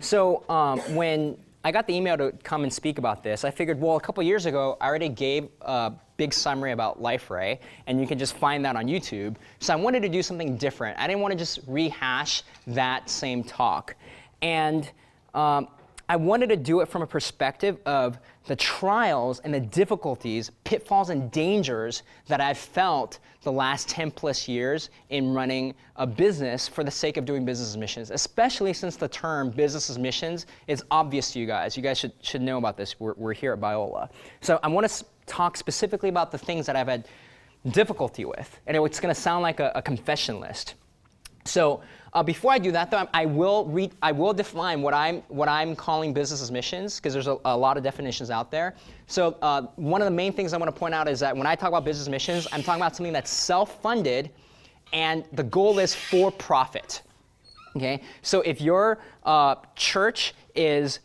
So when I got the email to come and speak about this, I figured, well, a couple years ago, I already gave a big summary about Liferay, and you can just find that on YouTube. So I wanted to do something different. I didn't want to just rehash that same talk. And I wanted to do it from a perspective of the trials and the difficulties, pitfalls and dangers that I've felt the last 10 plus years in running a business for the sake of doing business as missions, especially since the term business as missions is obvious to you guys. You guys should know about this. We're here at Biola. So I want to talk specifically about the things that I've had difficulty with. And it's going to sound like a confession list. So before I do that, though, I will define what I'm calling business as missions, because there's a lot of definitions out there. So one of the main things I want to point out is that when I talk about business missions, I'm talking about something that's self-funded, and the goal is for profit. Okay. So if your church is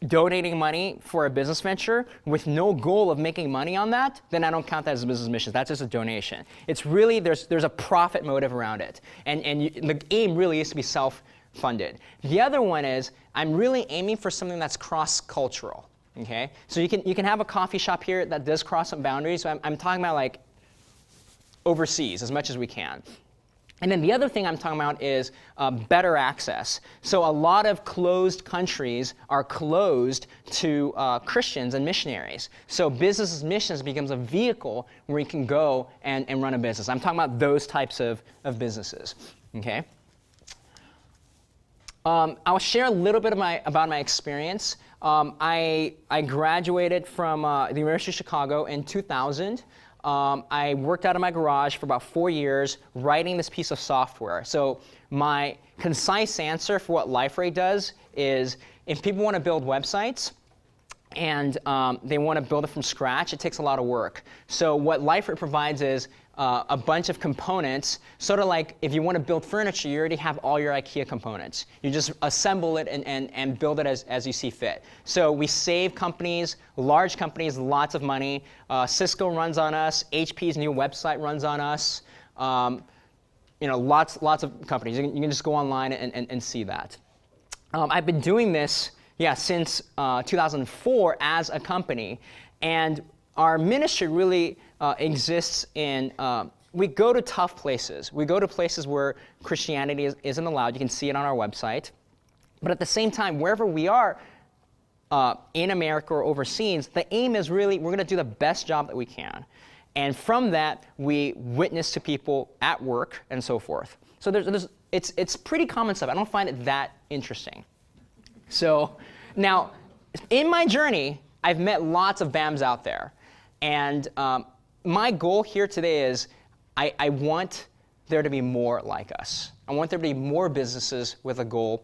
donating money for a business venture with no goal of making money on that, then I don't count that as a business mission. That's just a donation. It's really, there's a profit motive around it. And the aim really is to be self-funded. The other one is, I'm really aiming for something that's cross-cultural. Okay? So you can have a coffee shop here that does cross some boundaries. So I'm talking about like overseas as much as we can. And then the other thing I'm talking about is better access. So a lot of closed countries are closed to Christians and missionaries. So business as missions becomes a vehicle where you can go and run a business. I'm talking about those types of businesses. Okay. I'll share a little bit about my experience. I graduated from the University of Chicago in 2000. I worked out of my garage for about 4 years writing this piece of software. So my concise answer for what Liferay does is, if people want to build websites and they want to build it from scratch, it takes a lot of work. So what Liferay provides is a bunch of components, sort of like if you want to build furniture, you already have all your IKEA components. You just assemble it and build it as you see fit. So we save companies, large companies, lots of money. Cisco runs on us. HP's new website runs on us. Lots of companies. You can just go online and see that. I've been doing this, since 2004 as a company, and our ministry really exists in, we go to tough places. We go to places where Christianity isn't allowed. You can see it on our website. But at the same time, wherever we are in America or overseas, the aim is really, we're going to do the best job that we can. And from that, we witness to people at work and so forth. So it's pretty common stuff. I don't find it that interesting. So now, in my journey, I've met lots of BAMs out there. And my goal here today is I want there to be more like us. I want there to be more businesses with a goal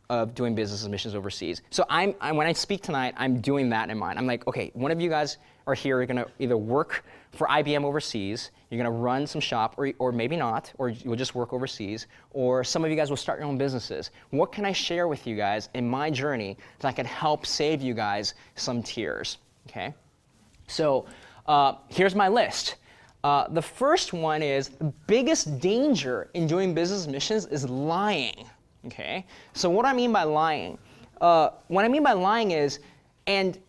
of doing business as missions overseas. So when I speak tonight, I'm doing that in mind. I'm like, okay, one of you guys are here, you're going to either work for IBM overseas, you're going to run some shop, or maybe not, or you'll just work overseas, or some of you guys will start your own businesses. What can I share with you guys in my journey that can help save you guys some tears? Okay? So here's my list. The first one is, the biggest danger in doing business missions is lying. Okay? So what do I mean by lying? What I mean by lying is, and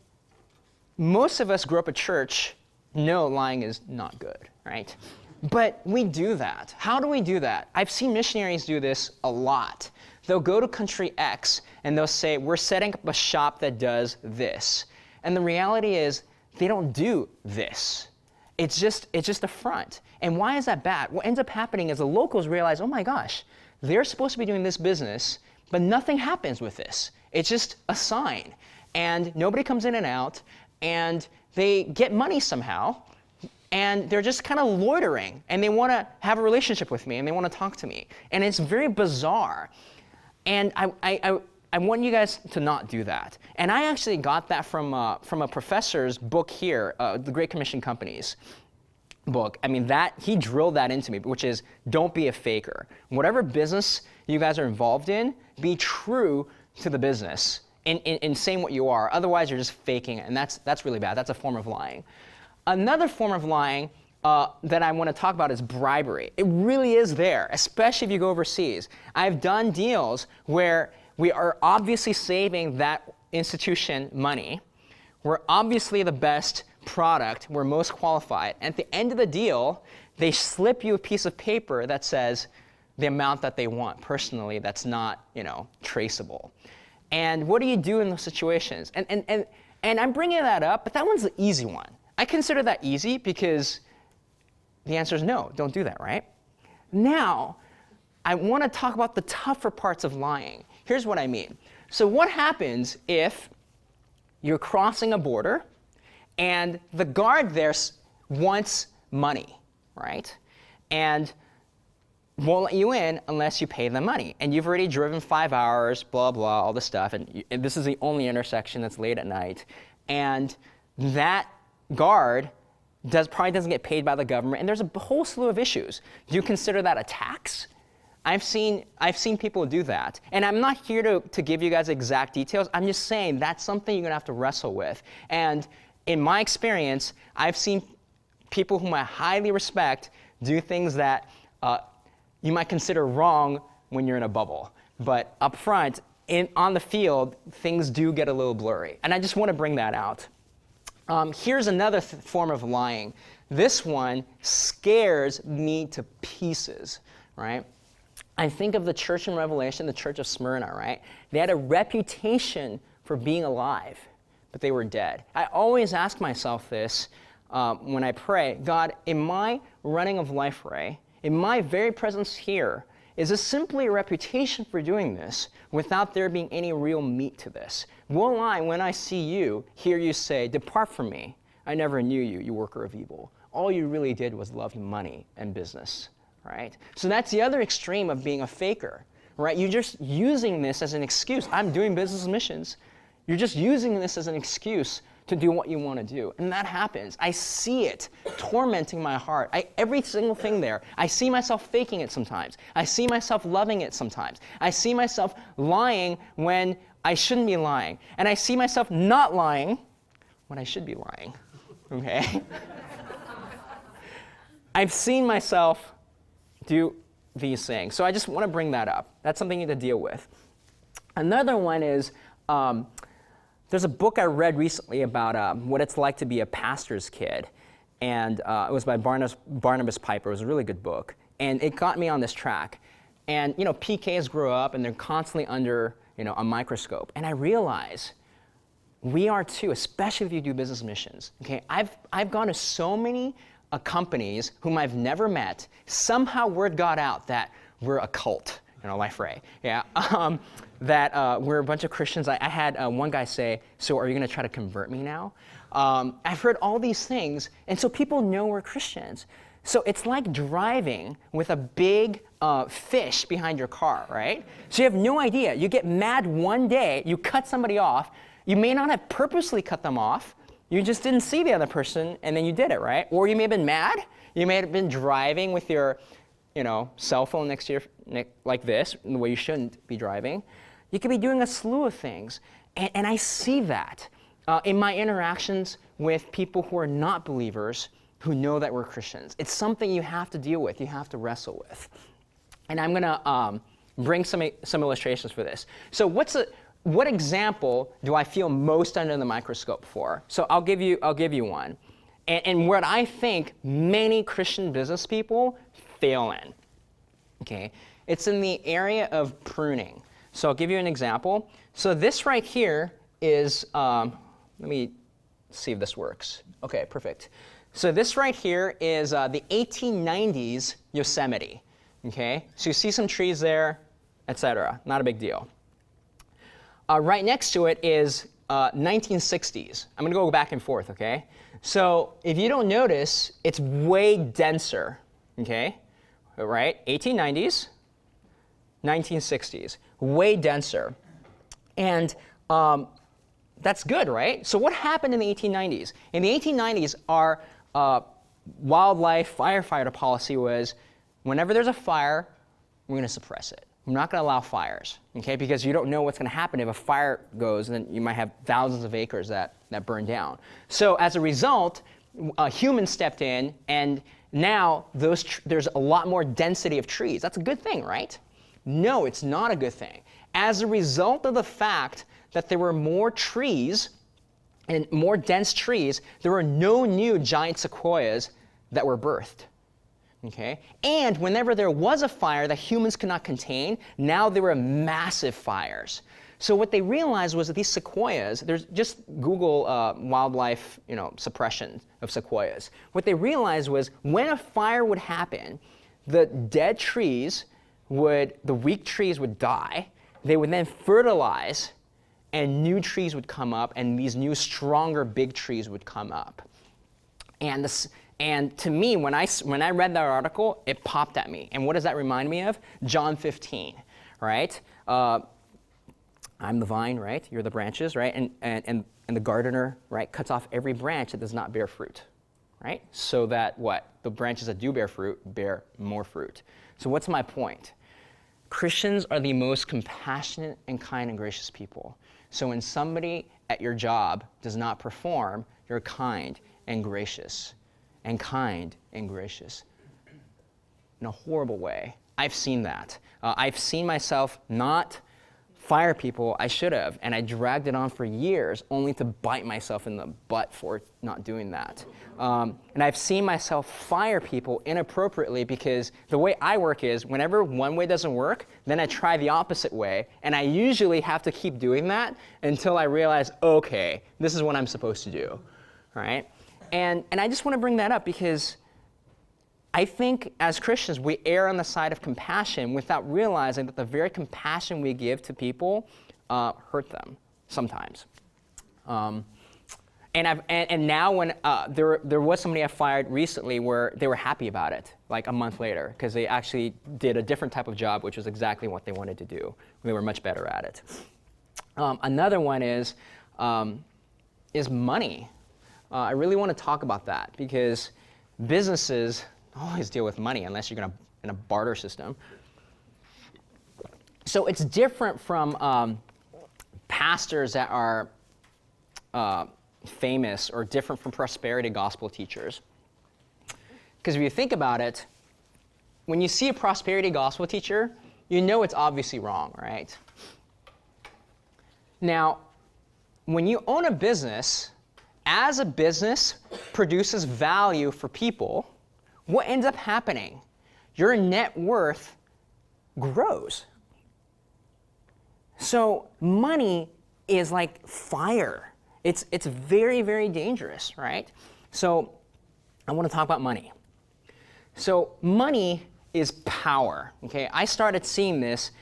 most of us grew up at church, know lying is not good, right? But we do that. How do we do that? I've seen missionaries do this a lot. They'll go to country X and they'll say, we're setting up a shop that does this. And the reality is, they don't do this. It's just a front. And why is that bad? What ends up happening is the locals realize, oh my gosh, they're supposed to be doing this business, but nothing happens with this. It's just a sign. And nobody comes in and out, and they get money somehow, and they're just kind of loitering, and they want to have a relationship with me, and they want to talk to me. And it's very bizarre. And I want you guys to not do that. And I actually got that from a professor's book here, The Great Commission Companies book. I mean, he drilled that into me, which is, don't be a faker. Whatever business you guys are involved in, be true to the business in saying what you are. Otherwise, you're just faking it, and that's really bad. That's a form of lying. Another form of lying that I want to talk about is bribery. It really is there, especially if you go overseas. I've done deals where We are obviously saving that institution money. We're obviously the best product. We're most qualified. And at the end of the deal, they slip you a piece of paper that says the amount that they want personally that's not, traceable. And what do you do in those situations? And I'm bringing that up, but that one's the easy one. I consider that easy because the answer is no, don't do that, right? Now, I want to talk about the tougher parts of lying. Here's what I mean. So what happens if you're crossing a border and the guard there wants money, right? And won't let you in unless you pay them money. And you've already driven 5 hours, blah, blah, all this stuff. And this is the only intersection that's late at night. And that guard probably doesn't get paid by the government. And there's a whole slew of issues. Do you consider that a tax? I've seen people do that. And I'm not here to give you guys exact details. I'm just saying that's something you're going to have to wrestle with. And in my experience, I've seen people whom I highly respect do things that you might consider wrong when you're in a bubble. But up front, on the field, things do get a little blurry. And I just want to bring that out. Here's another form of lying. This one scares me to pieces, right? I think of the church in Revelation, the church of Smyrna, right? They had a reputation for being alive, but they were dead. I always ask myself this when I pray, God, in my running of Liferay, in my very presence here, is this simply a reputation for doing this without there being any real meat to this? Will I, when I see you, hear you say, depart from me, I never knew you, you worker of evil. All you really did was love money and business, right? So that's the other extreme of being a faker, right? You're just using this as an excuse. I'm doing business missions. You're just using this as an excuse to do what you want to do. And that happens. I see it tormenting my heart. Every single thing there. I see myself faking it sometimes. I see myself loving it sometimes. I see myself lying when I shouldn't be lying. And I see myself not lying when I should be lying. Okay? I've seen myself do these things. So I just want to bring that up. That's something you need to deal with. Another one is, there's a book I read recently about what it's like to be a pastor's kid. And it was by Barnabas Piper. It was a really good book. And it got me on this track. And, PKs grow up and they're constantly under, a microscope. And I realize we are too, especially if you do business missions. Okay, I've gone to so many companies whom I've never met. Somehow word got out that we're a cult. Liferay, yeah, that we're a bunch of Christians. I had one guy say, so are you going to try to convert me now? I've heard all these things, and so people know we're Christians. So it's like driving with a big fish behind your car, right? So you have no idea. You get mad one day, you cut somebody off. You may not have purposely cut them off. You just didn't see the other person, and then you did it, right? Or you may have been mad. You may have been driving with your cell phone next to your neck like this, in the way you shouldn't be driving. You could be doing a slew of things. And I see that in my interactions with people who are not believers who know that we're Christians. It's something you have to deal with, you have to wrestle with. And I'm going to bring some illustrations for this. So what example do I feel most under the microscope for? So I'll give you one. And what I think many Christian business people fail in. Okay, it's in the area of pruning. So I'll give you an example. So this right here is, let me see if this works. Okay, perfect. So this right here is the 1890s Yosemite. Okay, so you see some trees there, etc. Not a big deal. Right next to it is 1960s. I'm going to go back and forth, okay? So if you don't notice, it's way denser, okay? Right? 1890s, 1960s, way denser. And that's good, right? So what happened in the 1890s? In the 1890s, our wildlife firefighter policy was, whenever there's a fire, we're going to suppress it. We're not going to allow fires, okay? Because you don't know what's going to happen if a fire goes, and then you might have thousands of acres that burn down. So as a result, humans stepped in, and now there's a lot more density of trees. That's a good thing, right? No, it's not a good thing. As a result of the fact that there were more trees and more dense trees, there were no new giant sequoias that were birthed. Okay? And whenever there was a fire that humans could not contain, now there were massive fires. So what they realized was that these sequoias, there's just Google wildlife, suppression of sequoias. What they realized was when a fire would happen, the dead trees the weak trees would die. They would then fertilize, and new trees would come up, and these new, stronger, big trees would come up. And to me, when I read that article, it popped at me. And what does that remind me of? John 15, right? I'm the vine, right? You're the branches, right? And the gardener, right, cuts off every branch that does not bear fruit, right? So that what? The branches that do bear fruit bear more fruit. So what's my point? Christians are the most compassionate and kind and gracious people. So when somebody at your job does not perform, you're kind and gracious. And kind and gracious. In a horrible way. I've seen that. I've seen myself not fire people I should have, and I dragged it on for years only to bite myself in the butt for not doing that. And I've seen myself fire people inappropriately because the way I work is whenever one way doesn't work, then I try the opposite way, and I usually have to keep doing that until I realize, okay, this is what I'm supposed to do, right? And I just want to bring that up because I think as Christians, we err on the side of compassion without realizing that the very compassion we give to people hurt them sometimes. And now when there was somebody I fired recently where they were happy about it, like a month later, because they actually did a different type of job, which was exactly what they wanted to do. They were much better at it. Another one is money. I really want to talk about that because businesses always deal with money unless you're in a barter system. So it's different from pastors that are famous or different from prosperity gospel teachers. Because if you think about it, when you see a prosperity gospel teacher, you know it's obviously wrong, right? Now, when you own a business, as a business produces value for people, what ends up happening? Your net worth grows. So money is like fire. It's very, very dangerous, right? So I want to talk about money. So money is power, okay? I started seeing this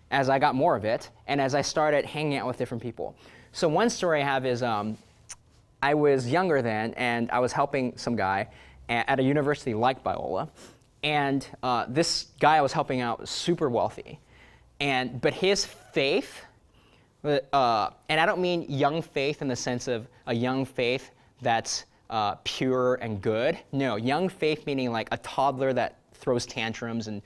as I got more of it and as I started hanging out with different people. So one story I have is I was younger then and I was helping some guy at a university like Biola, and this guy I was helping out was super wealthy, but his faith, and I don't mean young faith in the sense of a young faith that's pure and good. No, young faith meaning like a toddler that throws tantrums and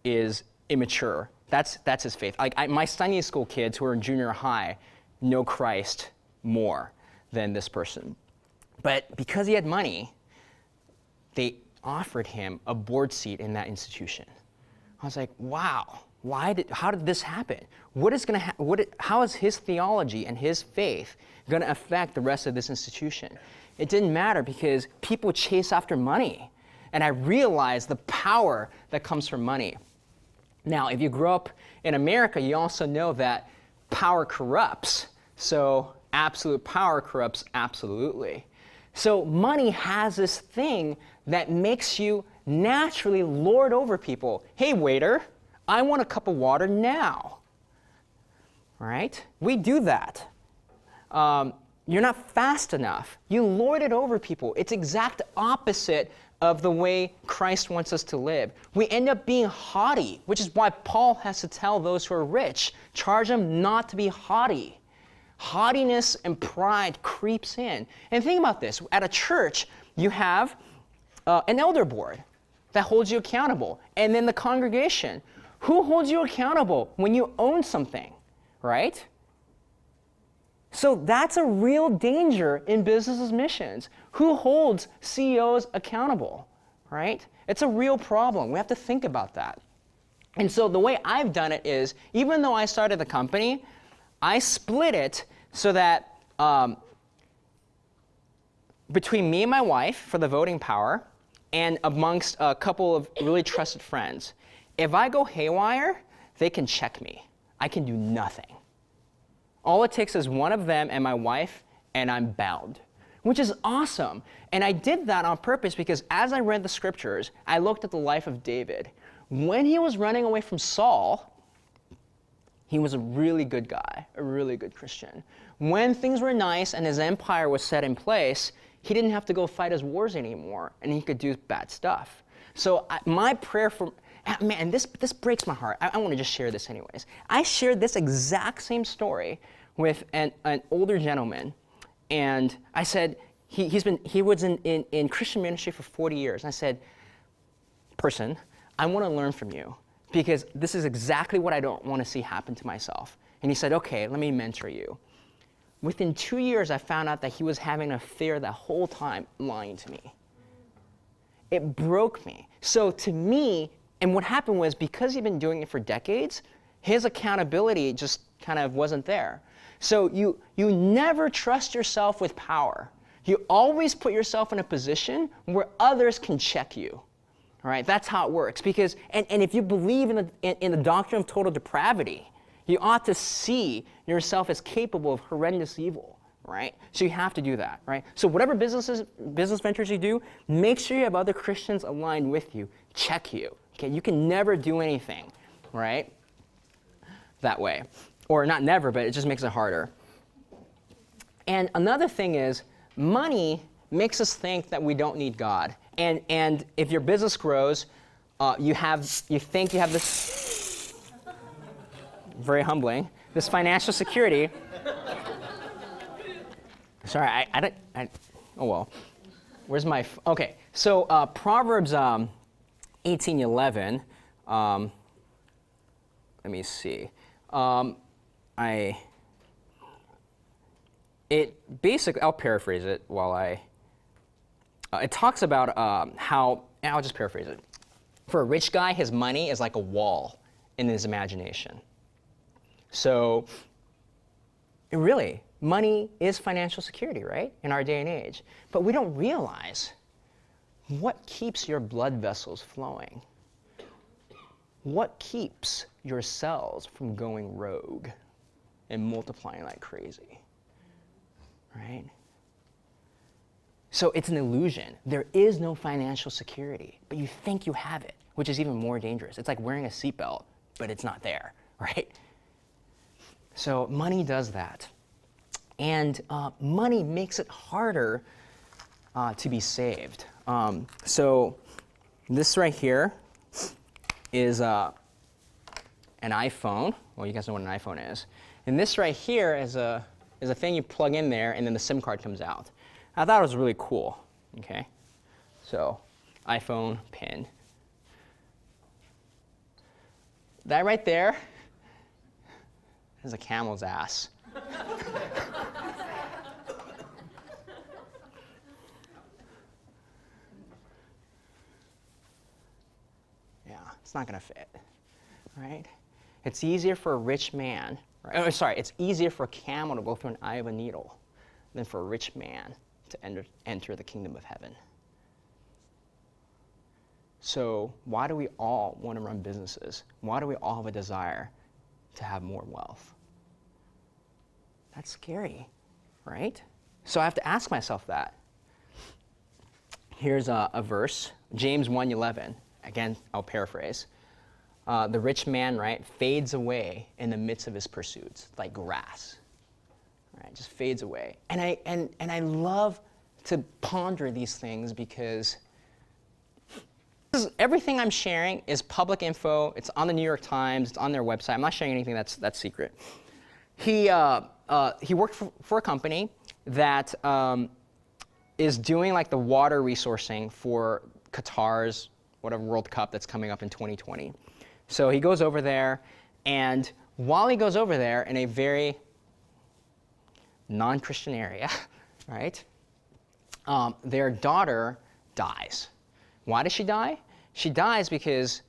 is immature. That's his faith. Like my Sunday school kids who are in junior high know Christ more than this person. But because he had money, they offered him a board seat in that institution. I was like, wow, how did this happen? How is his theology and his faith going to affect the rest of this institution? It didn't matter because people chase after money. And I realized the power that comes from money. Now, if you grow up in America, you also know that power corrupts. So absolute power corrupts absolutely. So money has this thing that makes you naturally lord over people. Hey, waiter, I want a cup of water now. Right? We do that. You're not fast enough. You lord it over people. It's exact opposite of the way Christ wants us to live. We end up being haughty, which is why Paul has to tell those who are rich, charge them not to be haughty. Haughtiness and pride creeps in. And think about this. At a church, you have an elder board that holds you accountable. And then the congregation. Who holds you accountable when you own something, right? So that's a real danger in business missions. Who holds CEOs accountable, right? It's a real problem. We have to think about that. And so the way I've done it is, even though I started the company, I split it so that between me and my wife for the voting power and amongst a couple of really trusted friends, if I go haywire, they can check me. I can do nothing. All it takes is one of them and my wife, and I'm bound, which is awesome. And I did that on purpose because as I read the scriptures, I looked at the life of David. When he was running away from Saul, he was a really good guy, a really good Christian. When things were nice and his empire was set in place, he didn't have to go fight his wars anymore, and he could do bad stuff. So my prayer for, man, this breaks my heart. I want to just share this anyways. I shared this exact same story with an older gentleman, and I said, he was in Christian ministry for 40 years. And I said, person, I want to learn from you because this is exactly what I don't want to see happen to myself. And he said, okay, let me mentor you. Within 2 years, I found out that he was having an affair the whole time, lying to me. It broke me. So to me, and what happened was because he'd been doing it for decades, his accountability just kind of wasn't there. So you never trust yourself with power. You always put yourself in a position where others can check you. All right, that's how it works. Because, and if you believe in the doctrine of total depravity, you ought to see yourself as capable of horrendous evil, right? So you have to do that, right? So whatever business ventures you do, make sure you have other Christians aligned with you, check you. Okay, you can never do anything, right? That way, or not never, but it just makes it harder. And another thing is, money makes us think that we don't need God. And if your business grows, you think you have this, very humbling, this financial security. Sorry, oh well. Where's my, okay. So Proverbs 18:11, let me see. It basically, I'll paraphrase it while it talks about how, and I'll just paraphrase it. For a rich guy, his money is like a wall in his imagination. So really, money is financial security, right, in our day and age. But we don't realize what keeps your blood vessels flowing. What keeps your cells from going rogue and multiplying like crazy, right? So it's an illusion. There is no financial security, but you think you have it, which is even more dangerous. It's like wearing a seatbelt, but it's not there, right? So money does that. And money makes it harder to be saved. So this right here is an iPhone. Well, you guys know what an iPhone is. And this right here is a thing you plug in there, and then the SIM card comes out. I thought it was really cool, okay? So, iPhone pin. That right there is a camel's ass. Yeah, it's not gonna fit, right? It's easier for a rich man, it's easier for a camel to go through an eye of a needle than for a rich man to enter the kingdom of heaven. So why do we all want to run businesses? Why do we all have a desire to have more wealth? That's scary, right? So I have to ask myself that. Here's a verse, James 1:11. Again, I'll paraphrase. The rich man, right, fades away in the midst of his pursuits, like grass. Right, just fades away. And I love to ponder these things because everything I'm sharing is public info. It's on the New York Times. It's on their website. I'm not sharing anything that's secret. He worked for a company that is doing like the water resourcing for Qatar's whatever World Cup that's coming up in 2020. So he goes over there, and while he goes over there in a very non-Christian area, right? Their daughter dies. Why does she die? She died because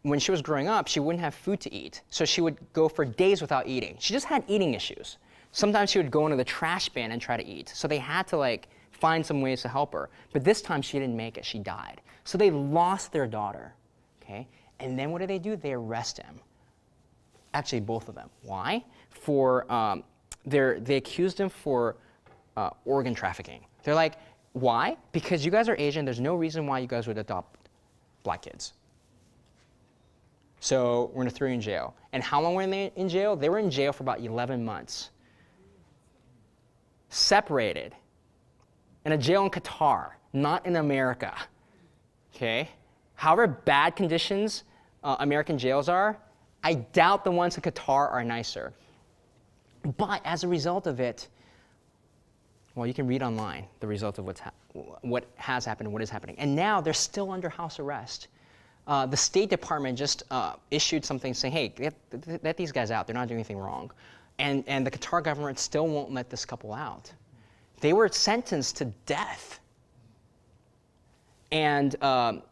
when she was growing up, she wouldn't have food to eat. So she would go for days without eating. She just had eating issues. Sometimes she would go into the trash bin and try to eat. So they had to like find some ways to help her. But this time she didn't make it, she died. So they lost their daughter, okay? And then what do? They arrest him. Actually, both of them. Why? They accused him for organ trafficking. They're like, why? Because you guys are Asian, there's no reason why you guys would adopt black kids. So we're gonna throw you in jail. And how long were they in jail? They were in jail for about 11 months. Separated. In a jail in Qatar, not in America, okay? However bad conditions American jails are, I doubt the ones in Qatar are nicer. But as a result of it, well, you can read online the result of what has happened and what is happening. And now they're still under house arrest. The State Department just issued something saying, hey, let these guys out. They're not doing anything wrong. And the Qatar government still won't let this couple out. They were sentenced to death. And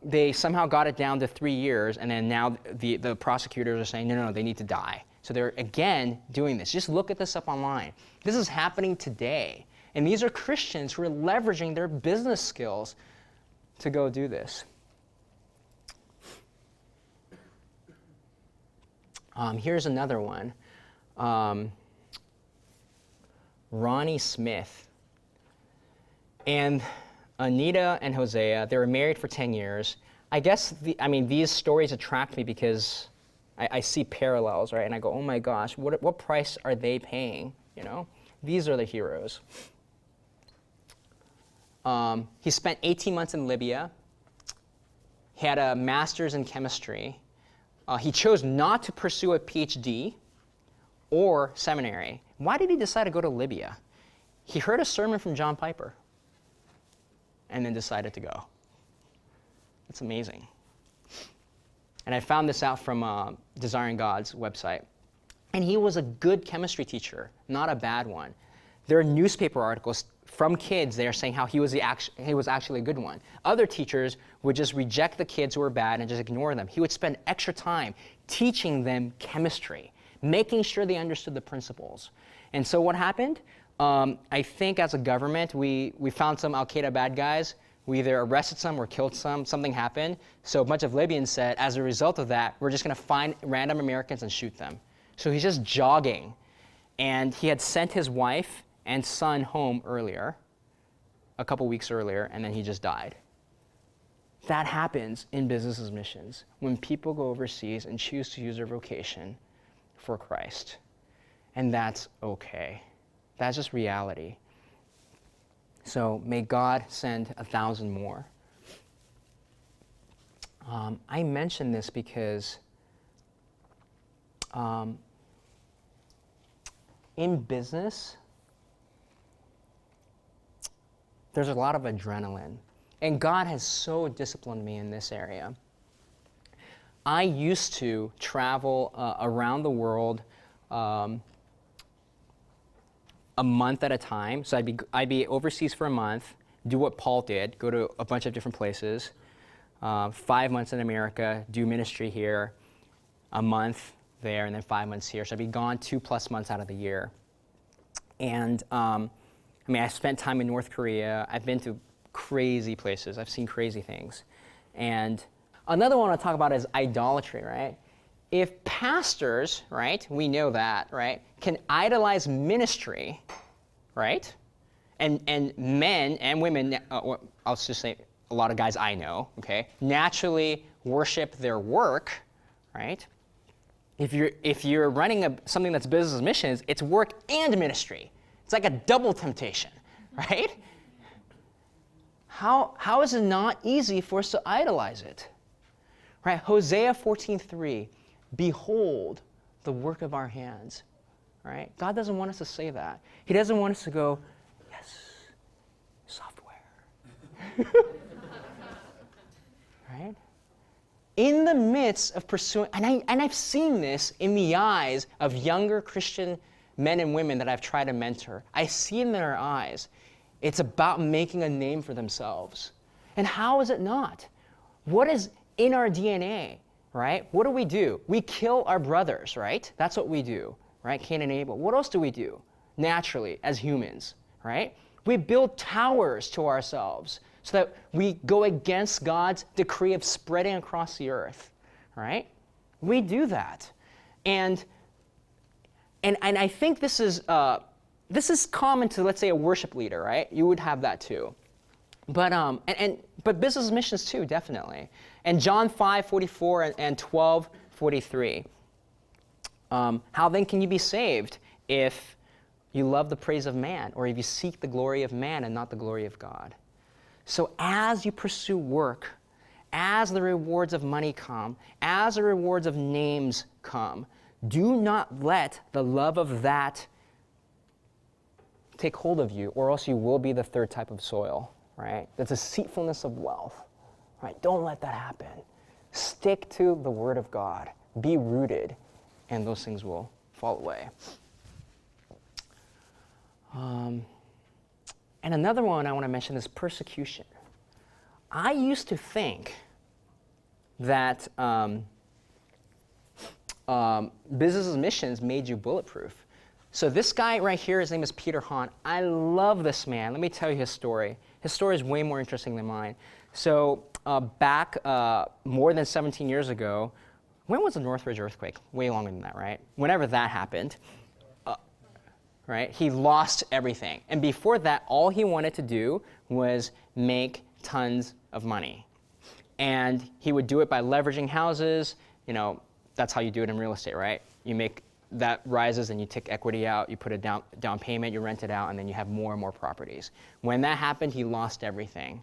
they somehow got it down to 3 years, and then now the prosecutors are saying, no, they need to die. So they're, again, doing this. Just look at this up online. This is happening today. And these are Christians who are leveraging their business skills to go do this. Here's another one. Ronnie Smith. And Anita and Hosea, they were married for 10 years. I guess, these stories attract me because I see parallels, right? And I go, oh my gosh, what price are they paying? You know, these are the heroes. He spent 18 months in Libya. He had a master's in chemistry. He chose not to pursue a PhD or seminary. Why did he decide to go to Libya? He heard a sermon from John Piper and then decided to go. That's amazing. And I found this out from Desiring God's website. And he was a good chemistry teacher, not a bad one. There are newspaper articles from kids there saying how he was actually a good one. Other teachers would just reject the kids who were bad and just ignore them. He would spend extra time teaching them chemistry, making sure they understood the principles. And so what happened? I think as a government, we found some Al-Qaeda bad guys. We either arrested some or killed some. Something happened. So a bunch of Libyans said, as a result of that, we're just going to find random Americans and shoot them. So he's just jogging. And he had sent his wife and son home earlier, a couple weeks earlier, and then he just died. That happens in business as missions when people go overseas and choose to use their vocation for Christ. And that's okay. That's just reality. So may God send 1,000 more. I mention this because in business, there's a lot of adrenaline. And God has so disciplined me in this area. I used to travel around the world a month at a time. So I'd be overseas for a month, do what Paul did, go to a bunch of different places, 5 months in America, do ministry here, a month there, and then 5 months here. So I'd be gone 2+ months out of the year. And I spent time in North Korea. I've been to crazy places. I've seen crazy things. And another one I want to talk about is idolatry, right? If pastors, right, we know that, right, can idolize ministry, right, and men and women, I'll just say a lot of guys I know, okay, naturally worship their work, right? If you're running something that's business missions, it's work and ministry. It's like a double temptation, right? How is it not easy for us to idolize it? Right? Hosea 14:3, behold the work of our hands. Right? God doesn't want us to say that. He doesn't want us to go, yes, software. Right? In the midst of pursuing, and I've seen this in the eyes of younger Christian men and women that I've tried to mentor. I see in their eyes, it's about making a name for themselves. And how is it not? What is in our DNA? right? What do? We kill our brothers, right? That's what we do, right? Cain and Abel. What else do we do naturally as humans, right? We build towers to ourselves so that we go against God's decree of spreading across the earth, right? We do that. And I think this is common to, let's say, a worship leader, right? You would have that too. But business missions too, definitely. And John 5:44 and 12:43. How then can you be saved if you love the praise of man, or if you seek the glory of man and not the glory of God? So as you pursue work, as the rewards of money come, as the rewards of names come, do not let the love of that take hold of you, or else you will be the third type of soil, right? The deceitfulness of wealth, right? Don't let that happen. Stick to the Word of God. Be rooted, and those things will fall away. And another one I want to mention is persecution. I used to think that business missions made you bulletproof. So this guy right here, his name is Peter Hahn. I love this man. Let me tell you his story. His story is way more interesting than mine. So back more than 17 years ago, when was the Northridge earthquake? Way longer than that, right? Whenever that happened, right? He lost everything. And before that, all he wanted to do was make tons of money. And he would do it by leveraging houses. You know, that's how you do it in real estate, right? You make that rises and you take equity out, you put a down payment, you rent it out, and then you have more and more properties. When that happened, he lost everything.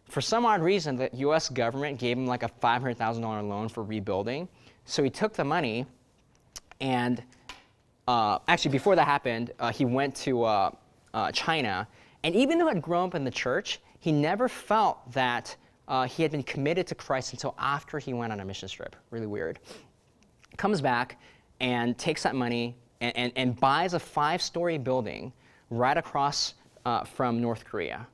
For some odd reason, the US government gave him like a $500,000 loan for rebuilding. So he took the money and actually, before that happened, he went to China. And even though he had grown up in the church, he never felt that he had been committed to Christ until after he went on a mission trip. Really weird. Comes back and takes that money and buys a 5-story building right across from North Korea.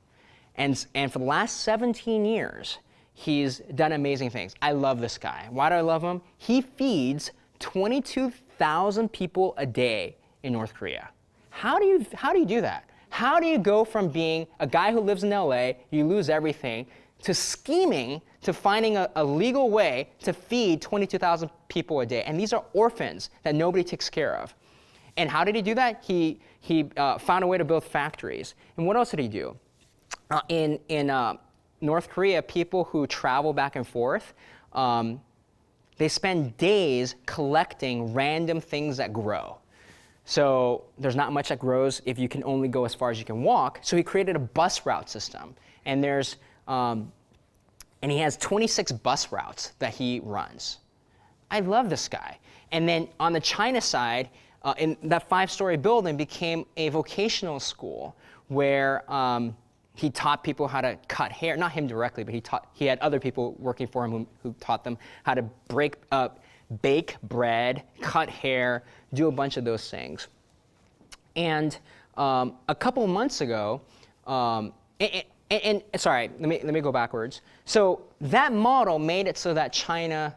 And for the last 17 years, he's done amazing things. I love this guy. Why do I love him? He feeds 22,000 people a day in North Korea. How do you do that? How do you go from being a guy who lives in LA, you lose everything, to scheming, to finding a legal way to feed 22,000 people a day? And these are orphans that nobody takes care of. And how did he do that? He found a way to build factories. And what else did he do? In North Korea, people who travel back and forth, they spend days collecting random things that grow. So there's not much that grows if you can only go as far as you can walk. So he created a bus route system. And and he has 26 bus routes that he runs. I love this guy. And then on the China side, in that 5-story building became a vocational school where he taught people how to cut hair. Not him directly, but he had other people working for him who taught them how to bake bread, cut hair, do a bunch of those things. And a couple of months ago, sorry, let me go backwards. So that model made it so that China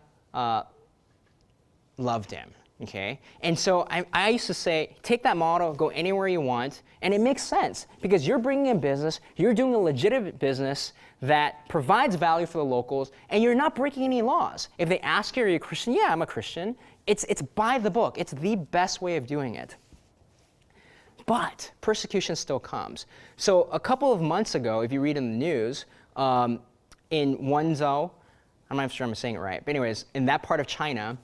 loved him. Okay, and so I used to say, take that model, go anywhere you want, and it makes sense because you're bringing in business, you're doing a legitimate business that provides value for the locals, and you're not breaking any laws. If they ask you, are you a Christian? Yeah, I'm a Christian. It's by the book. It's the best way of doing it. But persecution still comes. So a couple of months ago, if you read in the news, in Wenzhou, I'm not sure I'm saying it right, but anyways, in that part of China,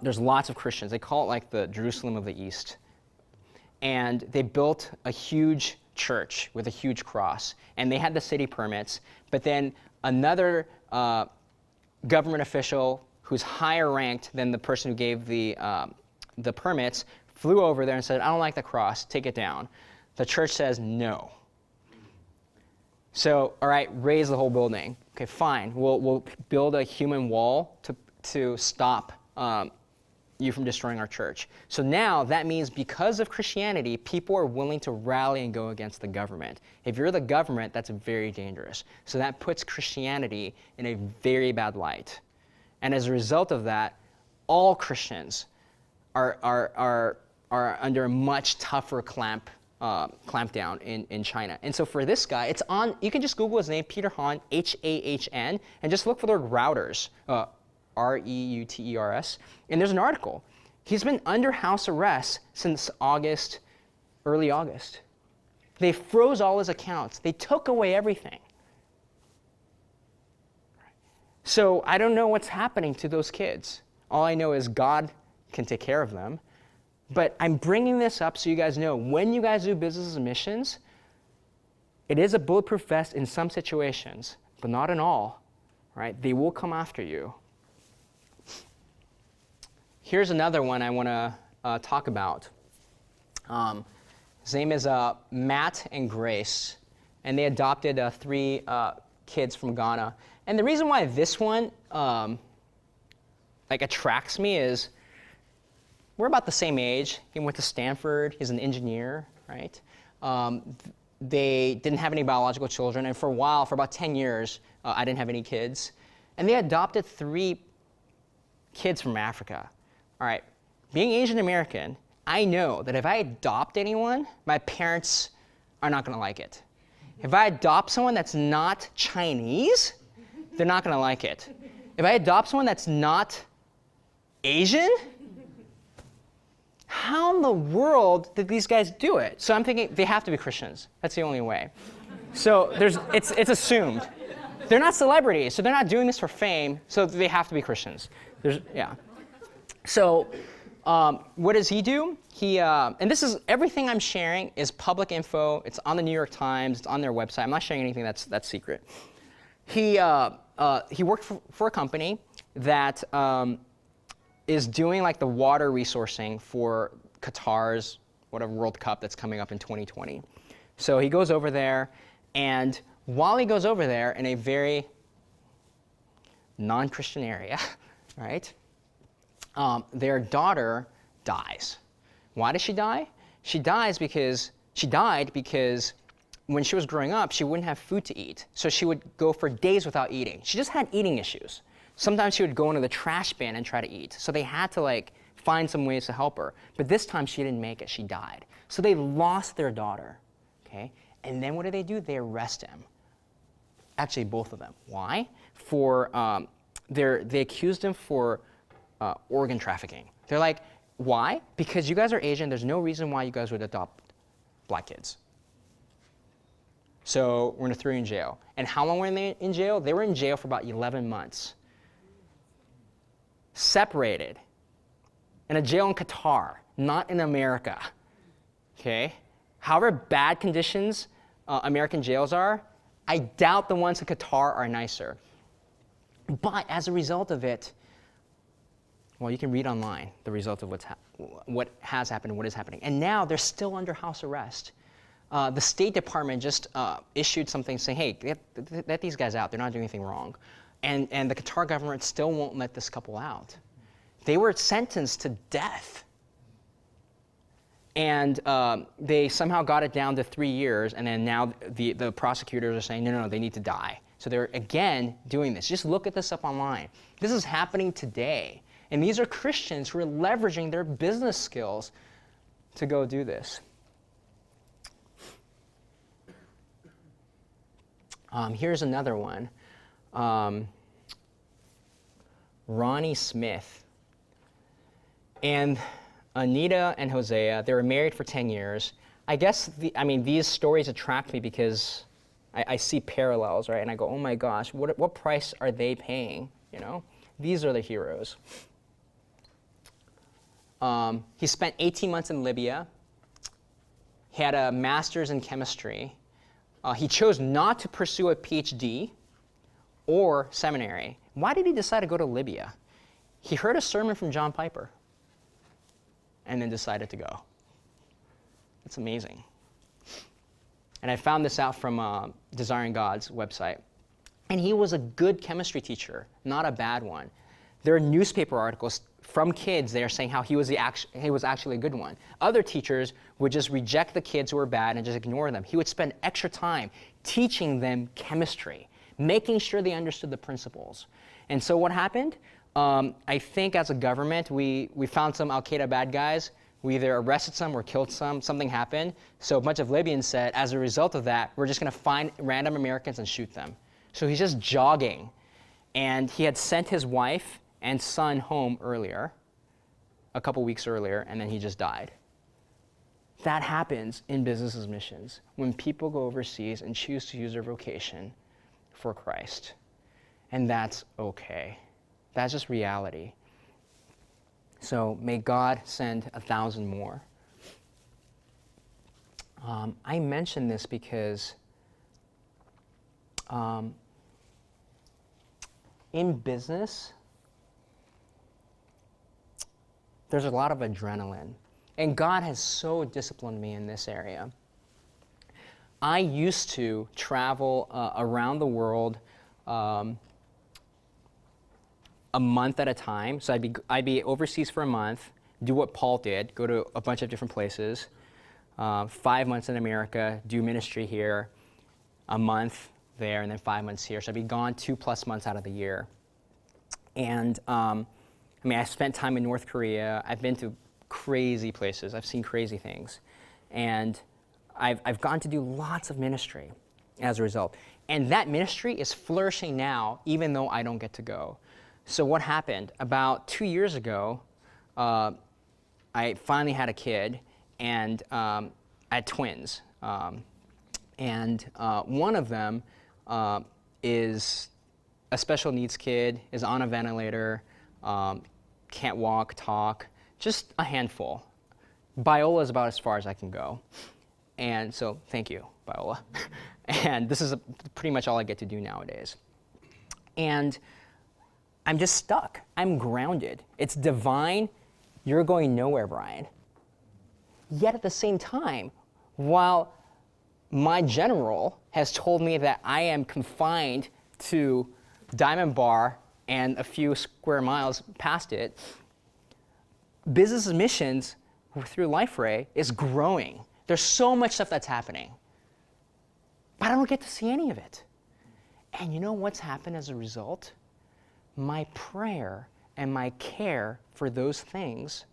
there's lots of Christians. They call it like the Jerusalem of the East. And they built a huge church with a huge cross. And they had the city permits. But then another government official who's higher ranked than the person who gave the permits flew over there and said, I don't like the cross, take it down. The church says no. So, all right, raise the whole building. Okay, fine. We'll build a human wall to stop you from destroying our church. So now that means because of Christianity, people are willing to rally and go against the government. If you're the government, that's very dangerous. So that puts Christianity in a very bad light. And as a result of that, all Christians are under a much tougher clampdown in China. And so for this guy, it's on, you can just Google his name, Peter Han, H-A-H-N, and just look for the Reuters, R-E-U-T-E-R-S, and there's an article. He's been under house arrest since August, early August. They froze all his accounts. They took away everything. So I don't know what's happening to those kids. All I know is God can take care of them. But I'm bringing this up so you guys know, when you guys do business as missions, it is a bulletproof vest in some situations, but not in all, right? They will come after you. Here's another one I want to talk about. His name is Matt and Grace, and they adopted 3 kids from Ghana. And the reason why this one attracts me is we're about the same age. He went to Stanford. He's an engineer, right? They didn't have any biological children, and for a while, for about 10 years, I didn't have any kids. And they adopted 3 kids from Africa. All right, being Asian American, I know that if I adopt anyone, my parents are not going to like it. If I adopt someone that's not Chinese, they're not going to like it. If I adopt someone that's not Asian, how in the world did these guys do it? So I'm thinking they have to be Christians. That's the only way. So it's assumed. They're not celebrities, so they're not doing this for fame, so they have to be Christians. So what does he do? He and this is, everything I'm sharing is public info. It's on the New York Times. It's on their website. I'm not sharing anything that's secret. He worked for a company that is doing like the water resourcing for Qatar's whatever World Cup that's coming up in 2020. So he goes over there, and while he goes over there in a very non-Christian area, right? Their daughter dies. Why does she die? She died because when she was growing up, she wouldn't have food to eat. So she would go for days without eating. She just had eating issues. Sometimes she would go into the trash bin and try to eat. So they had to find some ways to help her. But this time she didn't make it, she died. So they lost their daughter, okay? And then what do? They arrest him. Actually, both of them. Why? They accused him for organ trafficking. They're like, why? Because you guys are Asian, there's no reason why you guys would adopt black kids. So we're going to throw you in jail. And how long were they in jail? They were in jail for about 11 months. Separated. In a jail in Qatar, not in America. Okay? However bad conditions American jails are, I doubt the ones in Qatar are nicer. But as a result of it, well, you can read online the result of what has happened and what is happening. And now they're still under house arrest. The State Department just issued something saying, hey, let these guys out. They're not doing anything wrong. And the Qatar government still won't let this couple out. They were sentenced to death. And they somehow got it down to 3 years, and then now the prosecutors are saying, no, they need to die. So they're, again, doing this. Just look at this up online. This is happening today. And these are Christians who are leveraging their business skills to go do this. Here's another one. Ronnie Smith. And Anita and Hosea, they were married for 10 years. I guess, these stories attract me because I see parallels, right? And I go, oh my gosh, what price are they paying, you know? These are the heroes. He spent 18 months in Libya. He had a master's in chemistry. He chose not to pursue a PhD or seminary. Why did he decide to go to Libya? He heard a sermon from John Piper and then decided to go. It's amazing. And I found this out from Desiring God's website. And he was a good chemistry teacher, not a bad one. There are newspaper articles from kids there saying how he was actually a good one. Other teachers would just reject the kids who were bad and just ignore them. He would spend extra time teaching them chemistry, making sure they understood the principles. And so what happened? I think as a government, we found some Al-Qaeda bad guys. We either arrested some or killed some. Something happened. So a bunch of Libyans said, as a result of that, we're just going to find random Americans and shoot them. So he's just jogging. And he had sent his wife and son home earlier, a couple weeks earlier, and then he just died. That happens in business as missions when people go overseas and choose to use their vocation for Christ. And that's okay. That's just reality. So may God send 1,000 more. I mention this because in business, there's a lot of adrenaline. And God has so disciplined me in this area. I used to travel around the world a month at a time. So I'd be overseas for a month, do what Paul did, go to a bunch of different places, 5 months in America, do ministry here, a month there, and then 5 months here. So I'd be gone 2+ months out of the year. And I spent time in North Korea. I've been to crazy places. I've seen crazy things. And I've gotten to do lots of ministry as a result. And that ministry is flourishing now, even though I don't get to go. So what happened? About 2 years ago, I finally had a kid, and I had twins. And one of them is a special needs kid, is on a ventilator, can't walk, talk, just a handful. Biola is about as far as I can go. And so thank you, Biola. And this is pretty much all I get to do nowadays. And I'm just stuck. I'm grounded. It's divine. You're going nowhere, Brian. Yet at the same time, while my general has told me that I am confined to Diamond Bar and a few square miles past it, business missions through Liferay is growing. There's so much stuff that's happening. But I don't get to see any of it. And you know what's happened as a result? My prayer and my care for those things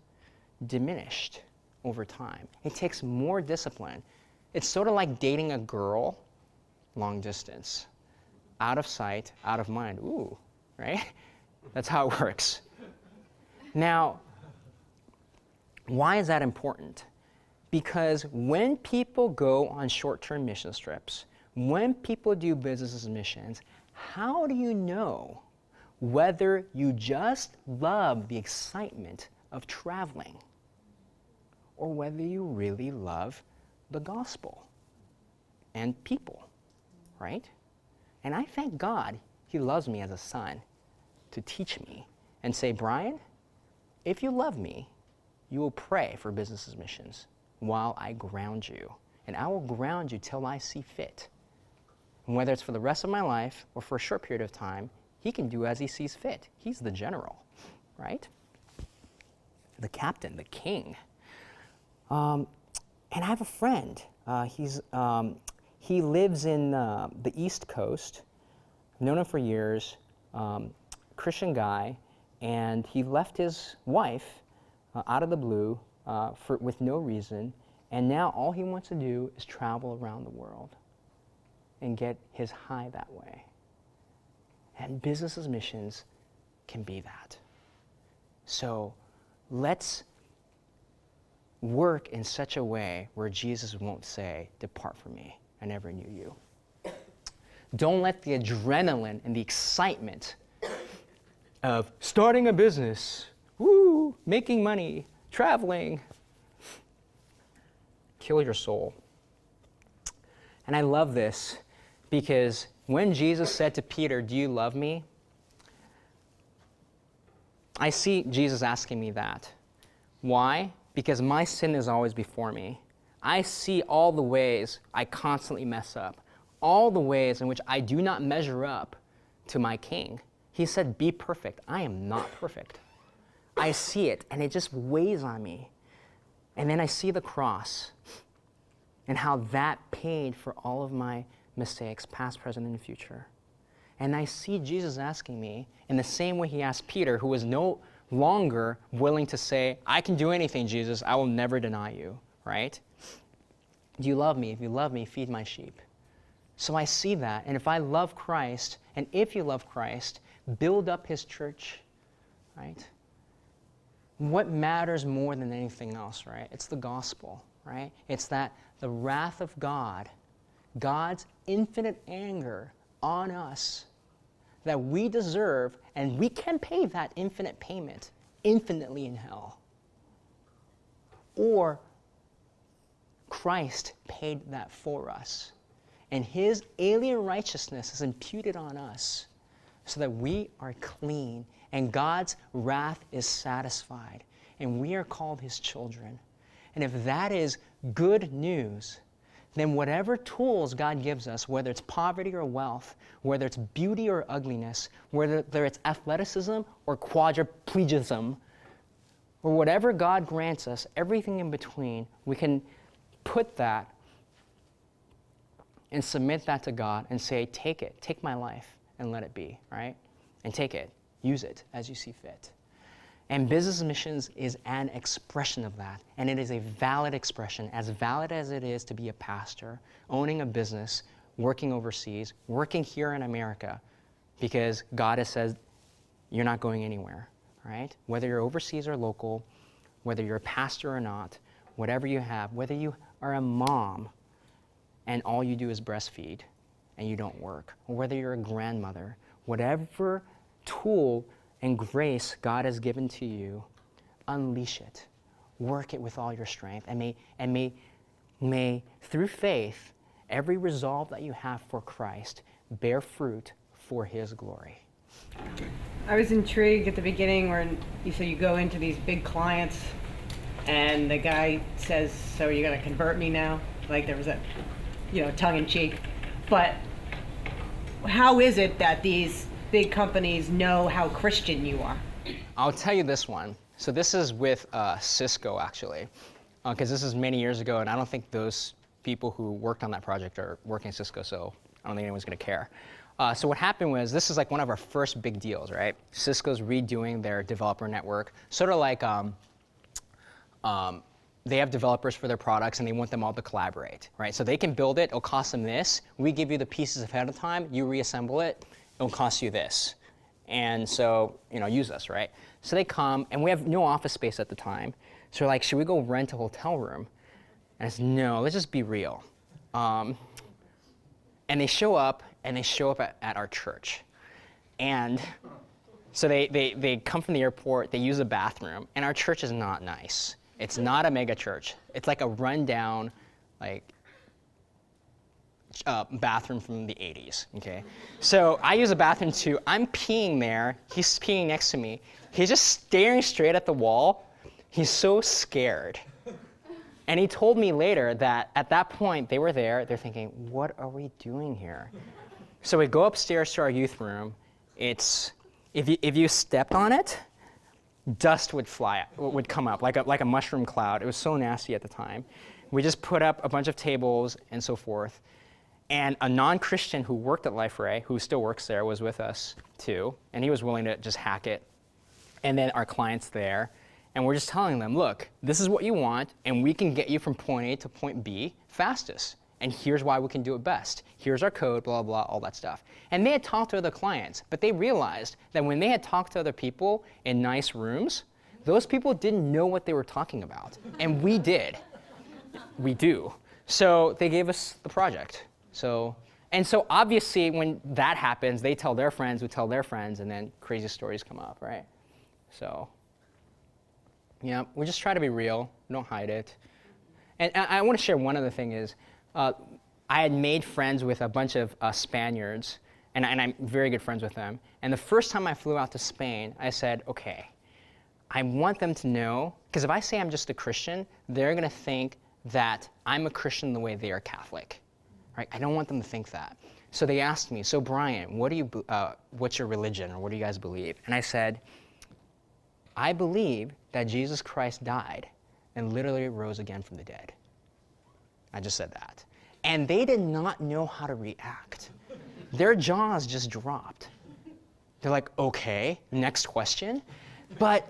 diminished over time. It takes more discipline. It's sort of like dating a girl long distance. Out of sight, out of mind. Ooh, right? That's how it works. Now, why is that important? Because when people go on short-term mission trips, when people do business as missions, how do you know whether you just love the excitement of traveling or whether you really love the gospel and people, right? And I thank God he loves me as a son to teach me and say, Brian, if you love me, you will pray for business as missions while I ground you. And I will ground you till I see fit. And whether it's for the rest of my life or for a short period of time, he can do as he sees fit. He's the general, right? The captain, the king. And I have a friend. He lives in the East Coast. I've known him for years. Christian guy, and he left his wife out of the blue with no reason, and now all he wants to do is travel around the world and get his high that way. And business as missions can be that. So let's work in such a way where Jesus won't say, depart from me, I never knew you. Don't let the adrenaline and the excitement of starting a business, woo, making money, traveling, kill your soul. And I love this because when Jesus said to Peter, do you love me? I see Jesus asking me that. Why? Because my sin is always before me. I see all the ways I constantly mess up, all the ways in which I do not measure up to my King. He said, be perfect. I am not perfect. I see it, and it just weighs on me. And then I see the cross and how that paid for all of my mistakes, past, present, and future. And I see Jesus asking me in the same way he asked Peter, who was no longer willing to say, I can do anything, Jesus. I will never deny you, right? Do you love me? If you love me, feed my sheep. So I see that. And if I love Christ, and if you love Christ, build up his church, right? What matters more than anything else, right? It's the gospel, right? It's that the wrath of God, God's infinite anger on us that we deserve, and we can pay that infinite payment infinitely in hell. Or Christ paid that for us, and his alien righteousness is imputed on us so that we are clean and God's wrath is satisfied and we are called his children. And if that is good news, then whatever tools God gives us, whether it's poverty or wealth, whether it's beauty or ugliness, whether it's athleticism or quadriplegism, or whatever God grants us, everything in between, we can put that and submit that to God and say, take it, take my life and let it be, right? And take it, use it as you see fit. And business missions is an expression of that, and it is a valid expression, as valid as it is to be a pastor, owning a business, working overseas, working here in America, because God has said you're not going anywhere, right? Whether you're overseas or local, whether you're a pastor or not, whatever you have, whether you are a mom and all you do is breastfeed and you don't work, or whether you're a grandmother, whatever tool and grace God has given to you, unleash it. Work it with all your strength. And may through faith, every resolve that you have for Christ bear fruit for his glory. I was intrigued at the beginning when you said you go into these big clients and the guy says, so you're going to convert me now? Like there was a, tongue in cheek. But how is it that these big companies know how Christian you are? I'll tell you this one. So this is with Cisco, actually, because this is many years ago, and I don't think those people who worked on that project are working at Cisco, so I don't think anyone's going to care. So what happened was, this is like one of our first big deals, right? Cisco's redoing their developer network, sort of like they have developers for their products and they want them all to collaborate, right? So they can build it, it'll cost them this. We give you the pieces ahead of time, you reassemble it, it'll cost you this. And so, use us, right? So they come, and we have no office space at the time. So we're like, should we go rent a hotel room? And I said, no, let's just be real. And they show up at our church. And so they come from the airport, they use a bathroom, and our church is not nice. It's not a mega church. It's like a rundown, bathroom from the 80s, okay? So I use a bathroom too. I'm peeing there. He's peeing next to me. He's just staring straight at the wall. He's so scared. And he told me later that at that point, they were there. They're thinking, what are we doing here? So we go upstairs to our youth room. It's, if you stepped on it, dust would come up like a mushroom cloud. It was so nasty at the time. We just put up a bunch of tables and so forth. And a non-Christian who worked at Liferay, who still works there, was with us too. And he was willing to just hack it. And then our client's there. And we're just telling them, look, this is what you want, and we can get you from point A to point B fastest. And here's why we can do it best. Here's our code, blah, blah, all that stuff. And they had talked to other clients, but they realized that when they had talked to other people in nice rooms, those people didn't know what they were talking about. And we did. We do. So they gave us the project. So obviously when that happens, they tell their friends who tell their friends, and then crazy stories come up, right? So, yeah, we just try to be real. We don't hide it. And I want to share one other thing is, I had made friends with a bunch of Spaniards, and I'm very good friends with them. And the first time I flew out to Spain, I said, okay, I want them to know, because if I say I'm just a Christian, they're going to think that I'm a Christian the way they are Catholic. Right? I don't want them to think that. So they asked me, so Brian, what's your religion, or what do you guys believe? And I said, I believe that Jesus Christ died and literally rose again from the dead. I just said that. And they did not know how to react. their jaws just dropped. They're like, okay, next question. But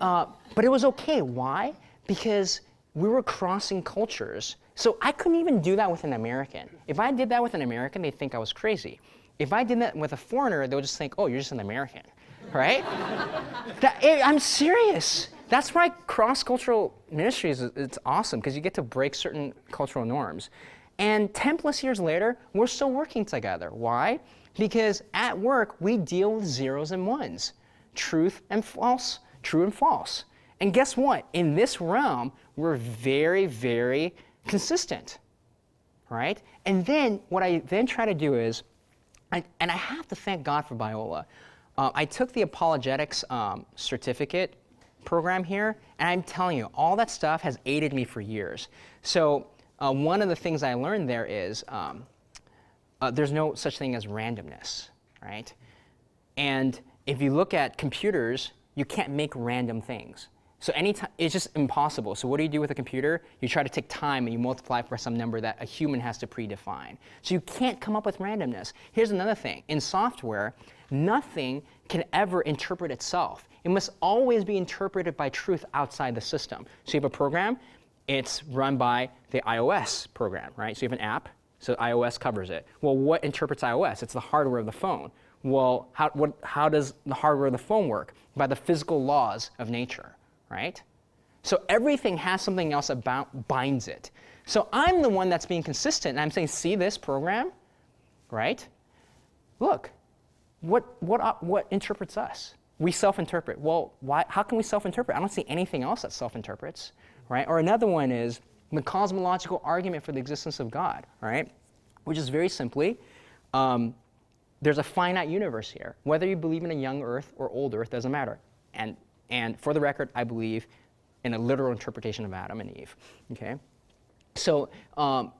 it was okay. Why? Because we were crossing cultures. So I couldn't even do that with an American. If I did that with an American, they'd think I was crazy. If I did that with a foreigner, they would just think, oh, you're just an American, right? I'm serious. That's why cross-cultural ministry it's awesome, because you get to break certain cultural norms. And 10 plus years later, we're still working together. Why? Because at work, we deal with zeros and ones, truth and false, true and false. And guess what? In this realm, we're very, very consistent, right? And then what I then try to do is, and I have to thank God for Biola. I took the apologetics certificate program here, and I'm telling you, all that stuff has aided me for years. So one of the things I learned there is there's no such thing as randomness, right? And if you look at computers, you can't make random things. So anytime, it's just impossible. So what do you do with a computer? You try to take time and you multiply for some number that a human has to predefine. So you can't come up with randomness. Here's another thing. In software, nothing can ever interpret itself. It must always be interpreted by truth outside the system. So you have a program, it's run by the iOS program, right? So you have an app, so iOS covers it. Well, what interprets iOS? It's the hardware of the phone. Well, how does the hardware of the phone work? By the physical laws of nature, right? So everything has something else about binds it. So I'm the one that's being consistent, and I'm saying, see this program, right? Look, what interprets us? We self-interpret. Well, why? How can we self-interpret? I don't see anything else that self-interprets, right? Or another one is the cosmological argument for the existence of God, right? Which is very simply, there's a finite universe here. Whether you believe in a young Earth or old Earth doesn't matter. And for the record, I believe in a literal interpretation of Adam and Eve. Okay, so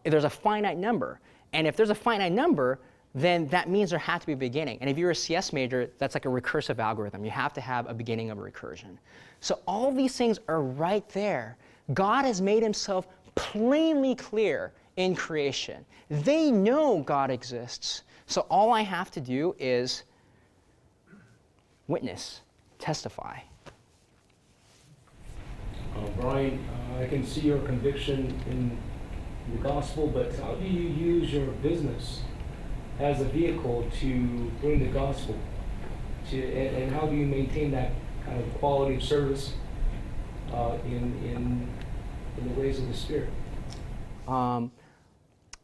there's a finite number, and if there's a finite number, then that means there had to be a beginning. And if you're a CS major, that's like a recursive algorithm. You have to have a beginning of a recursion. So all these things are right there. God has made himself plainly clear in creation. They know God exists. So all I have to do is witness, testify. Brian, I can see your conviction in the gospel, but how do you use your business as a vehicle to bring the gospel and how do you maintain that kind of quality of service in the ways of the Spirit?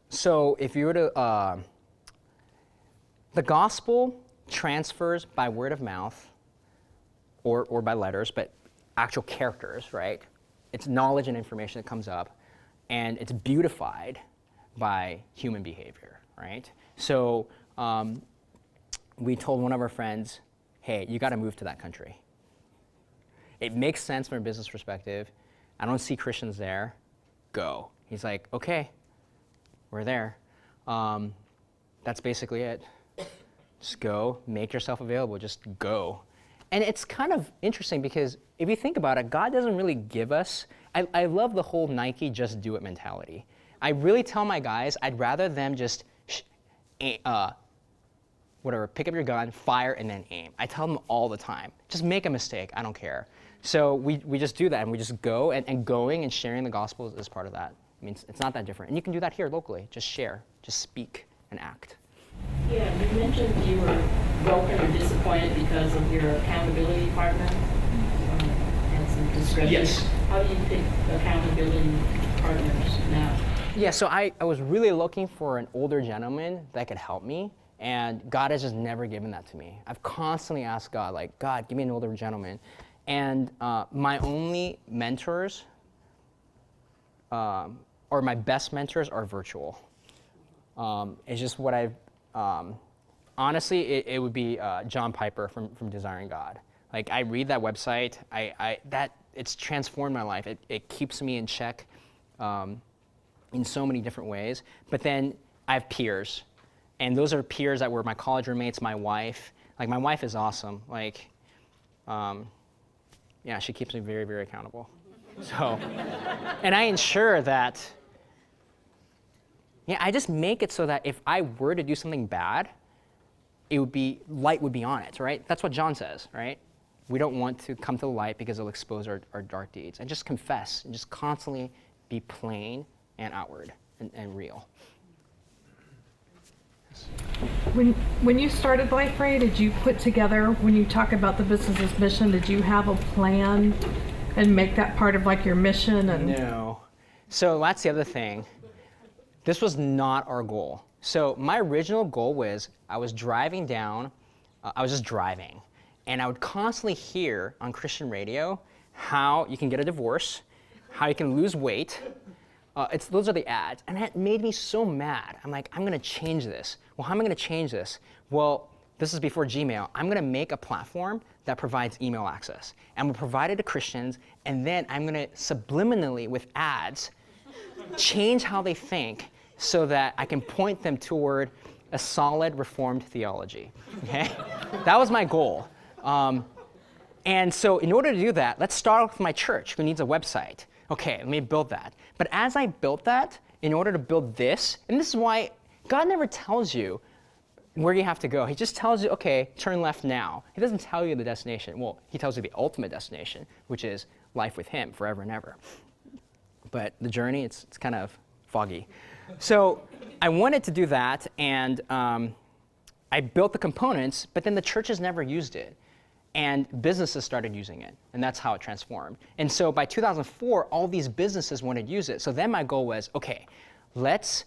So if you were to, the gospel transfers by word of mouth or by letters, but actual characters, right? It's knowledge and information that comes up, and it's beautified by human behavior, right? So we told one of our friends, hey, you got to move to that country. It makes sense from a business perspective. I don't see Christians there. Go. He's like, okay, we're there. That's basically it. Just go, make yourself available, just go. And it's kind of interesting because if you think about it, God doesn't really give us, I love the whole Nike just do it mentality. I really tell my guys, I'd rather them just pick up your gun, fire, and then aim. I tell them all the time, just make a mistake, I don't care. So we just do that, and we just go, and going and sharing the gospel is part of that. I mean, it's not that different. And you can do that here locally, just share, just speak and act. Yeah, you mentioned you were broken or disappointed because of your accountability partner and some discretion. Yes. How do you pick accountability partners now? Yeah, so I was really looking for an older gentleman that could help me, and God has just never given that to me. I've constantly asked God, like, God, give me an older gentleman. And my only mentors, or my best mentors, are virtual. It's just what I've, honestly, it would be John Piper from Desiring God. Like, I read that website, it's transformed my life. It keeps me in check in so many different ways. But then I have peers, and those are peers that were my college roommates, my wife. Like, my wife is awesome. Like, yeah, she keeps me very, very accountable. So, and I ensure that, yeah, I just make it so that if I were to do something bad, light would be on it, right? That's what John says, right? We don't want to come to the light because it'll expose our dark deeds. And just confess and just constantly be plain and outward and real. When you started Liferay, did you put together, when you talk about the business's mission, did you have a plan and make that part of like your mission? And No. So that's the other thing. This was not our goal. So my original goal was I was driving down, I was just driving, and I would constantly hear on Christian radio how you can get a divorce, how you can lose weight. Those are the ads, and that made me so mad. I'm like, I'm gonna change this. Well, how am I gonna change this? Well, this is before Gmail. I'm gonna make a platform that provides email access. I'm gonna provide it to Christians, and then I'm gonna subliminally, with ads, change how they think so that I can point them toward a solid Reformed theology, okay? That was my goal. And so in order to do that, let's start off with my church, who needs a website. Okay, let me build that. But as I built that, in order to build this, and this is why God never tells you where you have to go. He just tells you, okay, turn left now. He doesn't tell you the destination. Well, he tells you the ultimate destination, which is life with him forever and ever. But the journey, it's kind of foggy. So I wanted to do that, and I built the components, but then the churches never used it. And businesses started using it, and that's how it transformed. And so by 2004, all these businesses wanted to use it. So then my goal was, okay, let's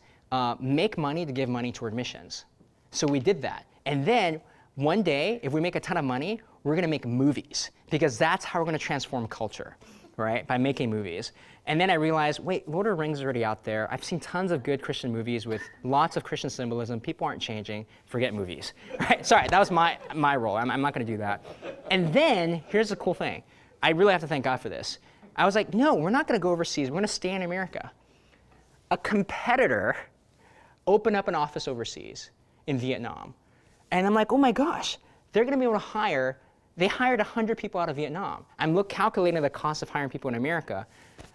make money to give money toward missions. So we did that. And then one day, if we make a ton of money, we're gonna make movies, because that's how we're gonna transform culture, right? By making movies. And then I realized, wait, Lord of the Rings is already out there. I've seen tons of good Christian movies with lots of Christian symbolism. People aren't changing. Forget movies, right? Sorry, that was my role. I'm not gonna do that. And then, here's the cool thing. I really have to thank God for this. I was like, no, we're not gonna go overseas. We're gonna stay in America. A competitor opened up an office overseas in Vietnam. And I'm like, oh my gosh, they're gonna be able to they hired 100 people out of Vietnam. I'm calculating the cost of hiring people in America.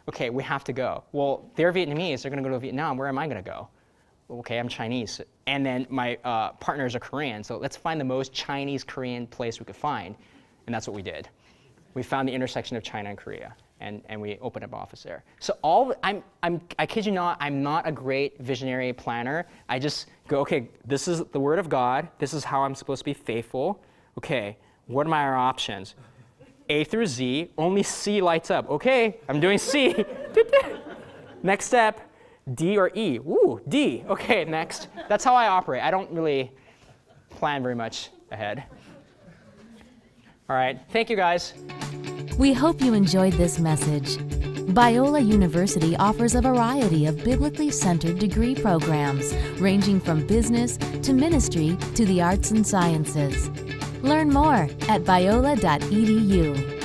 Okay, we have to go. Well, they're Vietnamese, they're gonna go to Vietnam, where am I gonna go? Okay, I'm Chinese. And then my partners are Korean, so let's find the most Chinese-Korean place we could find. And that's what we did. We found the intersection of China and Korea, and we opened up an office there. So I kid you not, I'm not a great visionary planner. I just go, okay, this is the word of God, this is how I'm supposed to be faithful. Okay, what are my options? A through Z, only C lights up. Okay, I'm doing C. Next step, D or E. Ooh, D. Okay, next. That's how I operate. I don't really plan very much ahead. All right, thank you guys. We hope you enjoyed this message. Biola University offers a variety of biblically centered degree programs, ranging from business to ministry to the arts and sciences. Learn more at biola.edu.